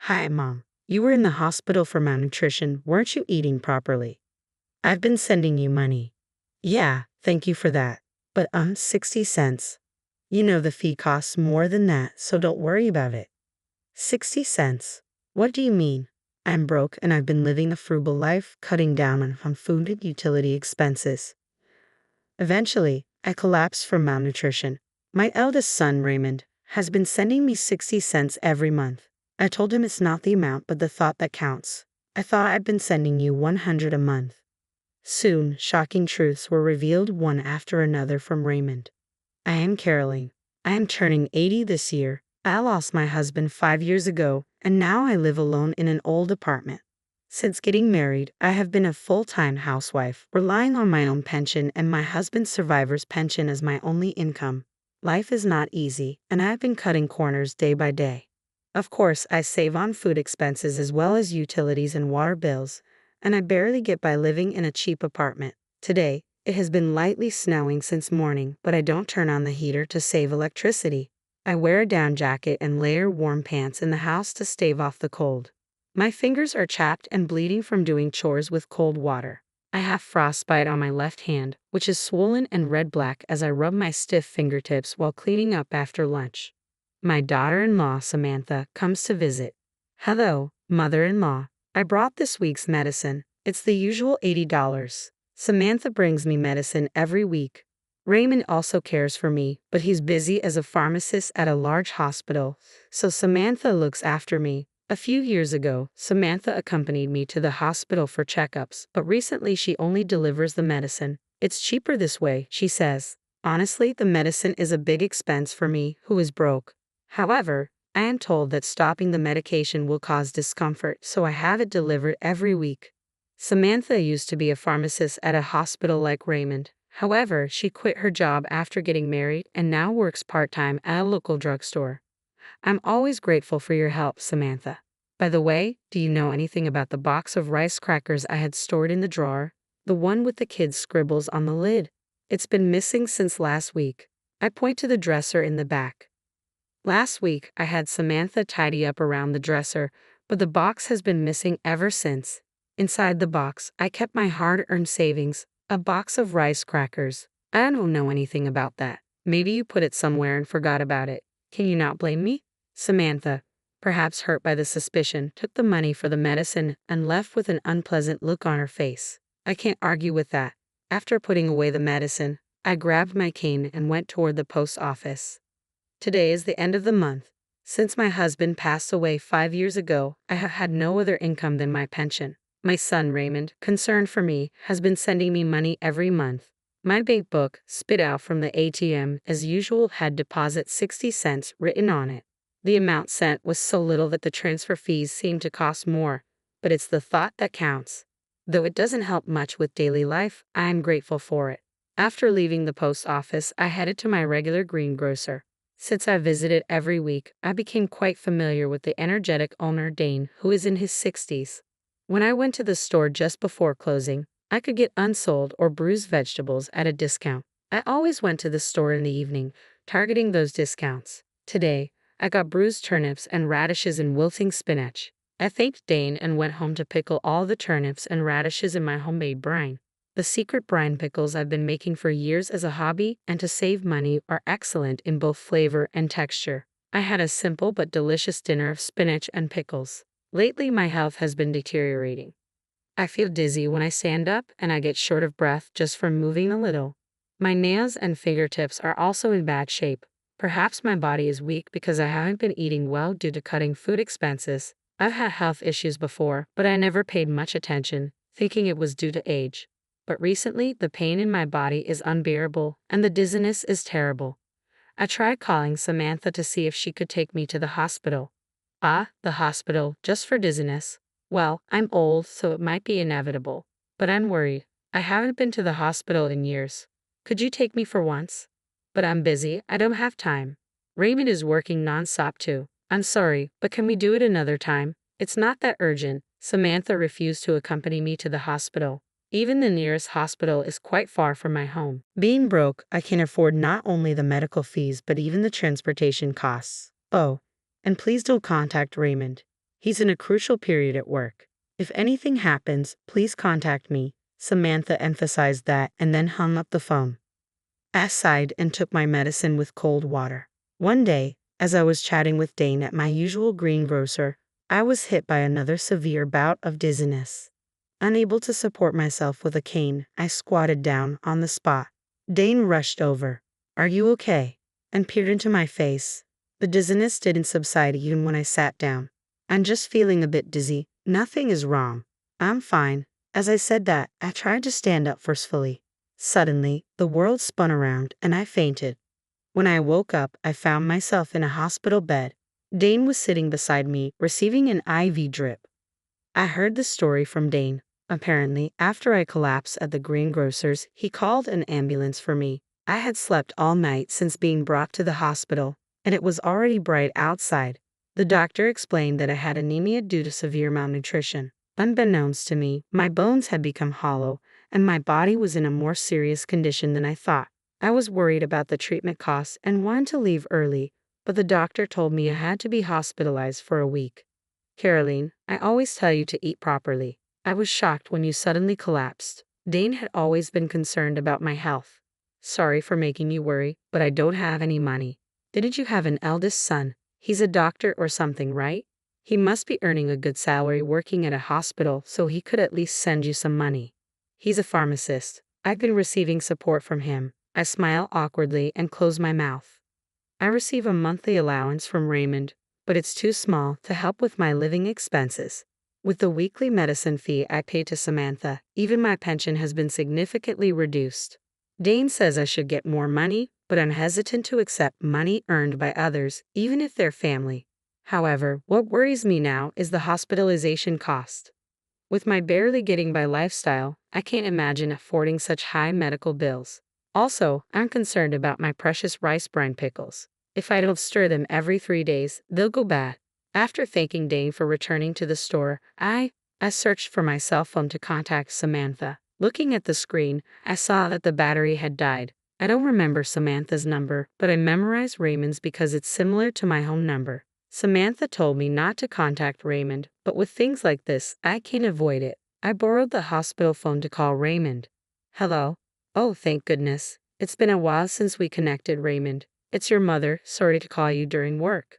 Hi, Mom. You were in the hospital for malnutrition. Weren't you eating properly? I've been sending you money. Yeah, thank you for that. But 60 cents. You know the fee costs more than that, so don't worry about it. 60 cents? What do you mean? I'm broke and I've been living a frugal life, cutting down on food and utility expenses. Eventually, I collapsed from malnutrition. My eldest son, Raymond, has been sending me 60 cents every month. I told him it's not the amount but the thought that counts. I thought I'd been sending you 100 a month. Soon, shocking truths were revealed one after another from Raymond. I am Caroline. I am turning 80 this year. I lost my husband 5 years ago, and now I live alone in an old apartment. Since getting married, I have been a full-time housewife, relying on my own pension and my husband's survivor's pension as my only income. Life is not easy, and I have been cutting corners day by day. Of course, I save on food expenses as well as utilities and water bills, and I barely get by living in a cheap apartment. Today, it has been lightly snowing since morning, but I don't turn on the heater to save electricity. I wear a down jacket and layer warm pants in the house to stave off the cold. My fingers are chapped and bleeding from doing chores with cold water. I have frostbite on my left hand, which is swollen and red-black as I rub my stiff fingertips while cleaning up after lunch. My daughter-in-law, Samantha, comes to visit. Hello, mother-in-law. I brought this week's medicine. It's the usual $80. Samantha brings me medicine every week. Raymond also cares for me, but he's busy as a pharmacist at a large hospital, so Samantha looks after me. A few years ago, Samantha accompanied me to the hospital for checkups, but recently she only delivers the medicine. It's cheaper this way, she says. Honestly, the medicine is a big expense for me, who is broke. However, I am told that stopping the medication will cause discomfort, so I have it delivered every week. Samantha used to be a pharmacist at a hospital like Raymond. However, she quit her job after getting married and now works part-time at a local drugstore. I'm always grateful for your help, Samantha. By the way, do you know anything about the box of rice crackers I had stored in the drawer? The one with the kids' scribbles on the lid. It's been missing since last week. I point to the dresser in the back. Last week, I had Samantha tidy up around the dresser, but the box has been missing ever since. Inside the box, I kept my hard-earned savings, a box of rice crackers. I don't know anything about that. Maybe you put it somewhere and forgot about it. Can you not blame me? Samantha, perhaps hurt by the suspicion, took the money for the medicine and left with an unpleasant look on her face. I can't argue with that. After putting away the medicine, I grabbed my cane and went toward the post office. Today is the end of the month. Since my husband passed away 5 years ago, I have had no other income than my pension. My son Raymond, concerned for me, has been sending me money every month. My bank book, spit out from the ATM as usual, had deposit 60 cents written on it. The amount sent was so little that the transfer fees seemed to cost more, but it's the thought that counts. Though it doesn't help much with daily life, I am grateful for it. After leaving the post office, I headed to my regular greengrocer. Since I visited every week, I became quite familiar with the energetic owner Dane, who is in his 60s. When I went to the store just before closing, I could get unsold or bruised vegetables at a discount. I always went to the store in the evening, targeting those discounts. Today, I got bruised turnips and radishes and wilting spinach. I thanked Dane and went home to pickle all the turnips and radishes in my homemade brine. The secret brine pickles I've been making for years as a hobby and to save money are excellent in both flavor and texture. I had a simple but delicious dinner of spinach and pickles. Lately, my health has been deteriorating. I feel dizzy when I stand up and I get short of breath just from moving a little. My nails and fingertips are also in bad shape. Perhaps my body is weak because I haven't been eating well due to cutting food expenses. I've had health issues before, but I never paid much attention, thinking it was due to age. But recently, the pain in my body is unbearable, and the dizziness is terrible. I tried calling Samantha to see if she could take me to the hospital. Ah, the hospital, just for dizziness. Well, I'm old, so it might be inevitable. But I'm worried. I haven't been to the hospital in years. Could you take me for once? But I'm busy, I don't have time. Raymond is working non-stop too. I'm sorry, but can we do it another time? It's not that urgent. Samantha refused to accompany me to the hospital. Even the nearest hospital is quite far from my home. Being broke, I can afford not only the medical fees but even the transportation costs. Oh, and please don't contact Raymond. He's in a crucial period at work. If anything happens, please contact me. Samantha emphasized that and then hung up the phone. I sighed and took my medicine with cold water. One day, as I was chatting with Dane at my usual greengrocer, I was hit by another severe bout of dizziness. Unable to support myself with a cane, I squatted down on the spot. Dane rushed over. "Are you okay?" and peered into my face. The dizziness didn't subside even when I sat down. "I'm just feeling a bit dizzy. Nothing is wrong. I'm fine." As I said that, I tried to stand up forcefully. Suddenly, the world spun around and I fainted. When I woke up, I found myself in a hospital bed. Dane was sitting beside me, receiving an IV drip. I heard the story from Dane. Apparently, after I collapsed at the greengrocer's, he called an ambulance for me. I had slept all night since being brought to the hospital, and it was already bright outside. The doctor explained that I had anemia due to severe malnutrition. Unbeknownst to me, my bones had become hollow, and my body was in a more serious condition than I thought. I was worried about the treatment costs and wanted to leave early, but the doctor told me I had to be hospitalized for a week. "Caroline, I always tell you to eat properly. I was shocked when you suddenly collapsed." Dane had always been concerned about my health. "Sorry for making you worry, but I don't have any money." "Didn't you have an eldest son? He's a doctor or something, right? He must be earning a good salary working at a hospital, so he could at least send you some money." "He's a pharmacist. I've been receiving support from him." I smile awkwardly and close my mouth. "I receive a monthly allowance from Raymond, but it's too small to help with my living expenses. With the weekly medicine fee I pay to Samantha, even my pension has been significantly reduced. Dane says I should get more money, but I'm hesitant to accept money earned by others, even if they're family. However, what worries me now is the hospitalization cost. With my barely getting by lifestyle, I can't imagine affording such high medical bills. Also, I'm concerned about my precious rice brine pickles. If I don't stir them every 3 days, they'll go bad." After thanking Dane for returning to the store, I searched for my cell phone to contact Samantha. Looking at the screen, I saw that the battery had died. I don't remember Samantha's number, but I memorized Raymond's because it's similar to my home number. Samantha told me not to contact Raymond, but with things like this, I can't avoid it. I borrowed the hospital phone to call Raymond. "Hello?" "Oh, thank goodness. It's been a while since we connected, Raymond. It's your mother. Sorry to call you during work."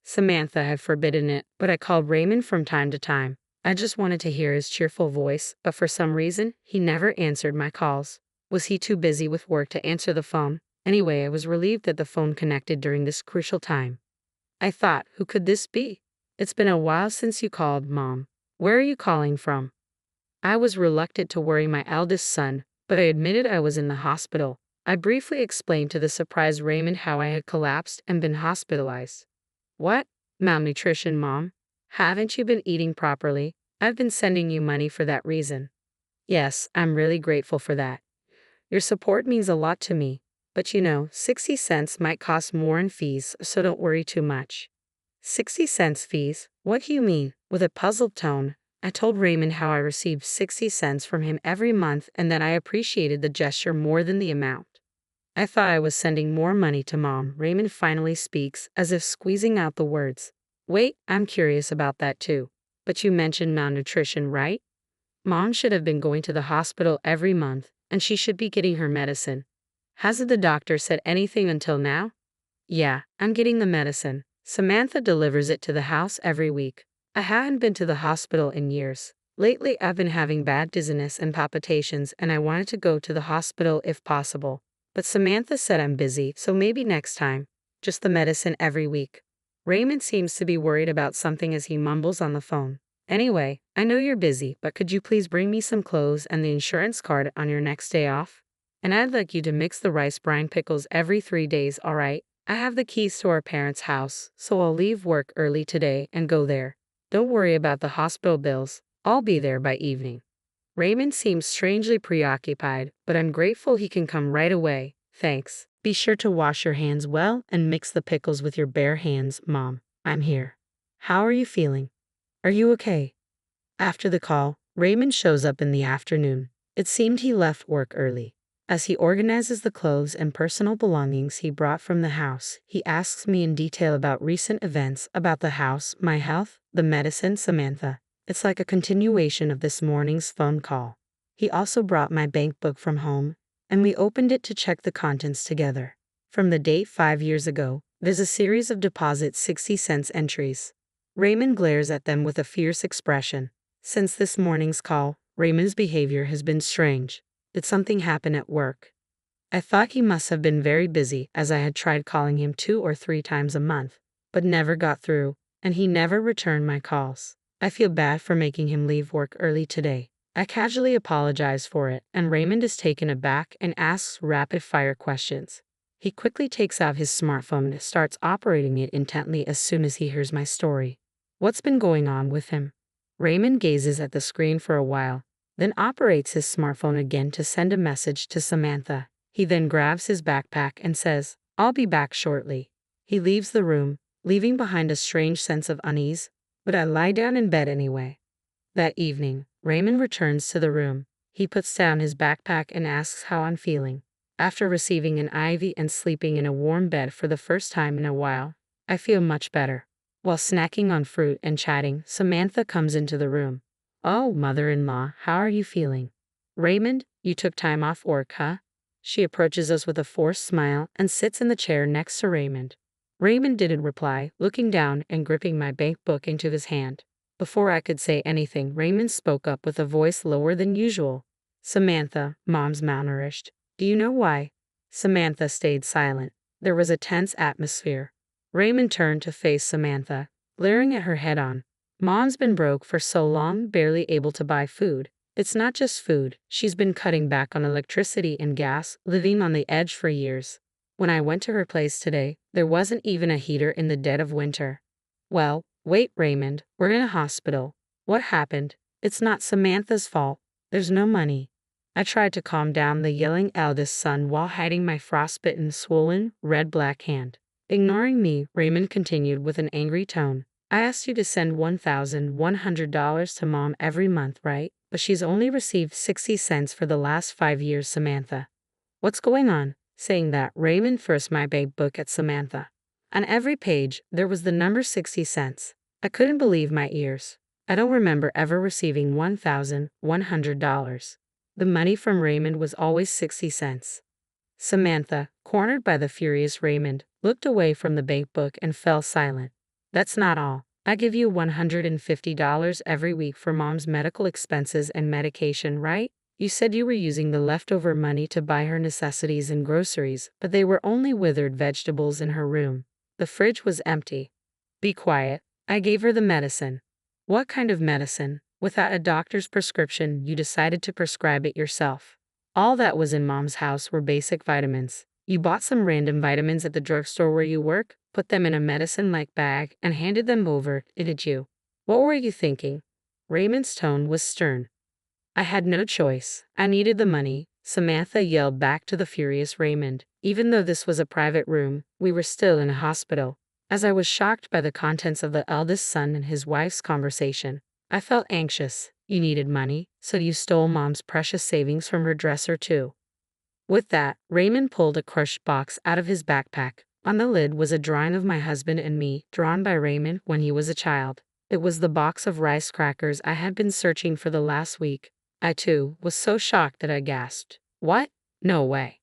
Samantha had forbidden it, but I called Raymond from time to time. I just wanted to hear his cheerful voice, but for some reason, he never answered my calls. Was he too busy with work to answer the phone? Anyway, I was relieved that the phone connected during this crucial time. I thought, who could this be? "It's been a while since you called, Mom. Where are you calling from?" I was reluctant to worry my eldest son, but I admitted I was in the hospital. I briefly explained to the surprised Raymond how I had collapsed and been hospitalized. "What? Malnutrition, Mom? Haven't you been eating properly? I've been sending you money for that reason." "Yes, I'm really grateful for that. Your support means a lot to me. But 60 cents might cost more in fees, so don't worry too much." "60 cents fees? What do you mean?" With a puzzled tone, I told Raymond how I received 60 cents from him every month and that I appreciated the gesture more than the amount. "I thought I was sending more money to Mom." Raymond finally speaks, as if squeezing out the words. "Wait, I'm curious about that too. But you mentioned malnutrition, right? Mom should have been going to the hospital every month, and she should be getting her medicine. Hasn't the doctor said anything until now?" "Yeah, I'm getting the medicine. Samantha delivers it to the house every week. I haven't been to the hospital in years. Lately, I've been having bad dizziness and palpitations, and I wanted to go to the hospital if possible. But Samantha said I'm busy, so maybe next time. Just the medicine every week." Raymond seems to be worried about something as he mumbles on the phone. "Anyway, I know you're busy, but could you please bring me some clothes and the insurance card on your next day off? And I'd like you to mix the rice brine pickles every 3 days, all right? I have the keys to our parents' house, so I'll leave work early today and go there. Don't worry about the hospital bills. I'll be there by evening." Raymond seems strangely preoccupied, but I'm grateful he can come right away. "Thanks. Be sure to wash your hands well and mix the pickles with your bare hands, Mom. I'm here. How are you feeling? Are you okay?" After the call, Raymond shows up in the afternoon. It seemed he left work early. As he organizes the clothes and personal belongings he brought from the house, he asks me in detail about recent events, about the house, my health, the medicine, Samantha. It's like a continuation of this morning's phone call. He also brought my bank book from home, and we opened it to check the contents together. From the date 5 years ago, there's a series of deposit 60-cent entries. Raymond glares at them with a fierce expression. Since this morning's call, Raymond's behavior has been strange. Did something happen at work? I thought he must have been very busy, as I had tried calling him 2 or 3 times a month, but never got through, and he never returned my calls. I feel bad for making him leave work early today. I casually apologize for it, and Raymond is taken aback and asks rapid-fire questions. He quickly takes out his smartphone and starts operating it intently as soon as he hears my story. What's been going on with him? Raymond gazes at the screen for a while, then operates his smartphone again to send a message to Samantha. He then grabs his backpack and says, "I'll be back shortly." He leaves the room, leaving behind a strange sense of unease, but I lie down in bed anyway. That evening, Raymond returns to the room. He puts down his backpack and asks how I'm feeling. After receiving an IV and sleeping in a warm bed for the first time in a while, I feel much better. While snacking on fruit and chatting, Samantha comes into the room. "Oh, mother-in-law, how are you feeling?" "Raymond, you took time off work, huh?" She approaches us with a forced smile and sits in the chair next to Raymond. Raymond didn't reply, looking down and gripping my bank book into his hand. Before I could say anything, Raymond spoke up with a voice lower than usual. "Samantha, Mom's malnourished. Do you know why?" Samantha stayed silent. There was a tense atmosphere. Raymond turned to face Samantha, glaring at her head-on. "Mom's been broke for so long, barely able to buy food. It's not just food, she's been cutting back on electricity and gas, living on the edge for years. When I went to her place today, there wasn't even a heater in the dead of winter." "Well, wait, Raymond, we're in a hospital. What happened? It's not Samantha's fault. There's no money." I tried to calm down the yelling eldest son while hiding my frostbitten, swollen, red-black hand. Ignoring me, Raymond continued with an angry tone. "I asked you to send $1,100 to Mom every month, right? But she's only received 60 cents for the last 5 years, Samantha. What's going on?" Saying that, Raymond first my bank book at Samantha. On every page, there was the number 60 cents. I couldn't believe my ears. I don't remember ever receiving $1,100. The money from Raymond was always 60 cents. Samantha, cornered by the furious Raymond, looked away from the bank book and fell silent. "That's not all. I give you $150 every week for Mom's medical expenses and medication, right? You said you were using the leftover money to buy her necessities and groceries, but they were only withered vegetables in her room. The fridge was empty." "Be quiet. I gave her the medicine." "What kind of medicine? Without a doctor's prescription, you decided to prescribe it yourself." "All that was in Mom's house were basic vitamins. You bought some random vitamins at the drugstore where you work, put them in a medicine-like bag, and handed them over, didn't you? What were you thinking?" Raymond's tone was stern. "I had no choice. I needed the money," Samantha yelled back to the furious Raymond. Even though this was a private room, we were still in a hospital. As I was shocked by the contents of the eldest son and his wife's conversation, I felt anxious. "You needed money, so you stole Mom's precious savings from her dresser too." With that, Raymond pulled a crushed box out of his backpack. On the lid was a drawing of my husband and me, drawn by Raymond when he was a child. It was the box of rice crackers I had been searching for the last week. I, too, was so shocked that I gasped. "What? No way."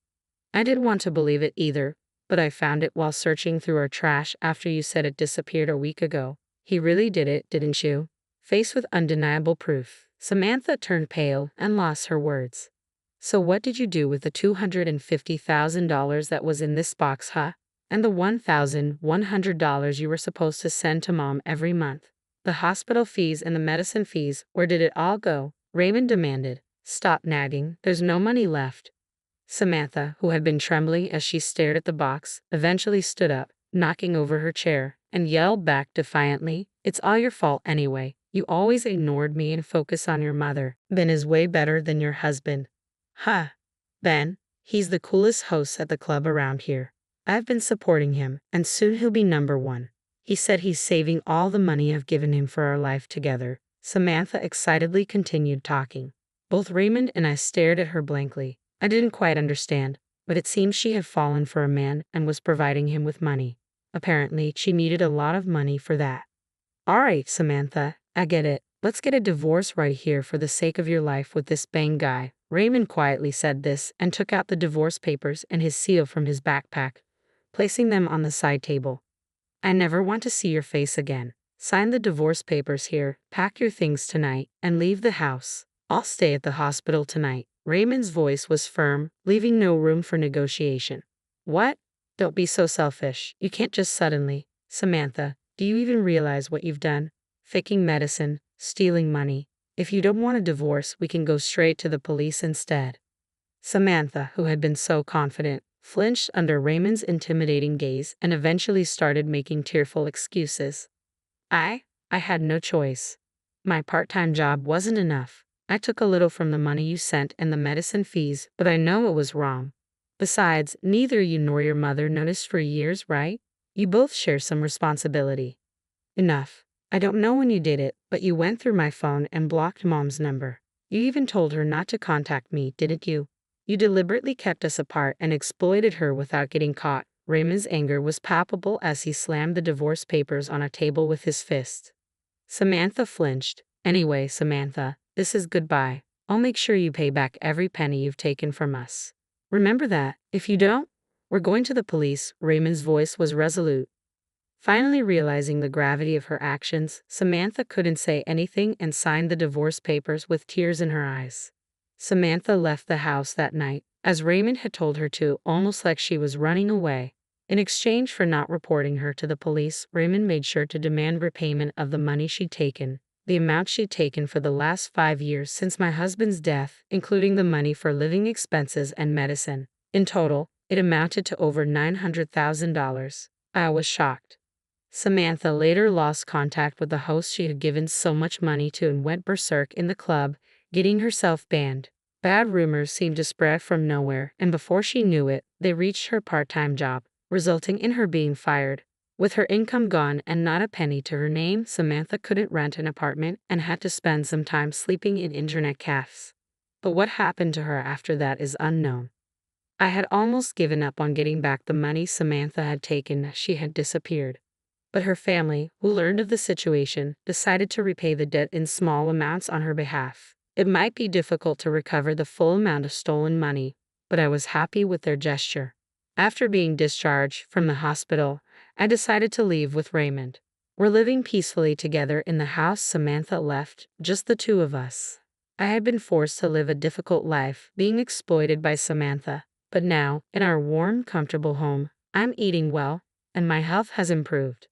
I didn't want to believe it either, but I found it while searching through our trash after you said it disappeared a week ago. "He really did it, didn't you?" Faced with undeniable proof, Samantha turned pale and lost her words. "So what did you do with the $250,000 that was in this box, huh? And the $1,100 you were supposed to send to Mom every month? The hospital fees and the medicine fees, where did it all go?" Raymond demanded. "Stop nagging, there's no money left." Samantha, who had been trembling as she stared at the box, eventually stood up, knocking over her chair, and yelled back defiantly, "It's all your fault anyway. You always ignored me and focused on your mother. Ben is way better than your husband." "Huh. Ben? He's the coolest host at the club around here. I've been supporting him, and soon he'll be #1. He said he's saving all the money I've given him for our life together." Samantha excitedly continued talking. Both Raymond and I stared at her blankly. I didn't quite understand, but it seemed she had fallen for a man and was providing him with money. Apparently, she needed a lot of money for that. All right, Samantha, I get it. Let's get a divorce right here for the sake of your life with this bang guy. Raymond quietly said this and took out the divorce papers and his seal from his backpack, placing them on the side table. I never want to see your face again. Sign the divorce papers here, pack your things tonight, and leave the house. I'll stay at the hospital tonight. Raymond's voice was firm, leaving no room for negotiation. What? Don't be so selfish. You can't just suddenly. Samantha, do you even realize what you've done? Faking medicine, stealing money. If you don't want a divorce, we can go straight to the police instead. Samantha, who had been so confident, flinched under Raymond's intimidating gaze and eventually started making tearful excuses. I had no choice. My part-time job wasn't enough. I took a little from the money you sent and the medicine fees, but I know it was wrong. Besides, neither you nor your mother noticed for years, right? You both share some responsibility. Enough. I don't know when you did it, but you went through my phone and blocked Mom's number. You even told her not to contact me, didn't you? You deliberately kept us apart and exploited her without getting caught. Raymond's anger was palpable as he slammed the divorce papers on a table with his fist. Samantha flinched. Anyway, Samantha, this is goodbye. I'll make sure you pay back every penny you've taken from us. Remember that. If you don't, we're going to the police. Raymond's voice was resolute. Finally realizing the gravity of her actions, Samantha couldn't say anything and signed the divorce papers with tears in her eyes. Samantha left the house that night, as Raymond had told her to, almost like she was running away. In exchange for not reporting her to the police, Raymond made sure to demand repayment of the money she'd taken, the amount she'd taken for the last 5 years since my husband's death, including the money for living expenses and medicine. In total, it amounted to over $900,000. I was shocked. Samantha later lost contact with the host she had given so much money to and went berserk in the club, getting herself banned. Bad rumors seemed to spread from nowhere, and before she knew it, they reached her part-time job, resulting in her being fired. With her income gone and not a penny to her name, Samantha couldn't rent an apartment and had to spend some time sleeping in internet cafes. But what happened to her after that is unknown. I had almost given up on getting back the money Samantha had taken. She had disappeared. But her family, who learned of the situation, decided to repay the debt in small amounts on her behalf. It might be difficult to recover the full amount of stolen money, but I was happy with their gesture. After being discharged from the hospital, I decided to leave with Raymond. We're living peacefully together in the house Samantha left, just the two of us. I had been forced to live a difficult life, being exploited by Samantha, but now, in our warm, comfortable home, I'm eating well, and my health has improved.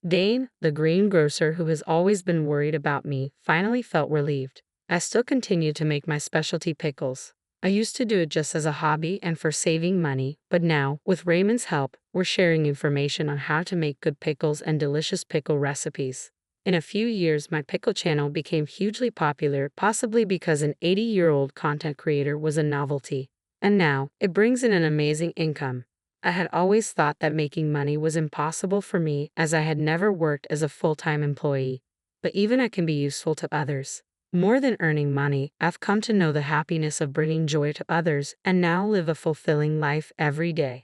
Dane, the greengrocer who has always been worried about me, finally felt relieved. I still continue to make my specialty pickles. I used to do it just as a hobby and for saving money, but now, with Raymond's help, we're sharing information on how to make good pickles and delicious pickle recipes. In a few years, my pickle channel became hugely popular, possibly because an 80-year-old content creator was a novelty. And now, it brings in an amazing income. I had always thought that making money was impossible for me as I had never worked as a full-time employee. But even I can be useful to others. More than earning money, I've come to know the happiness of bringing joy to others and now live a fulfilling life every day.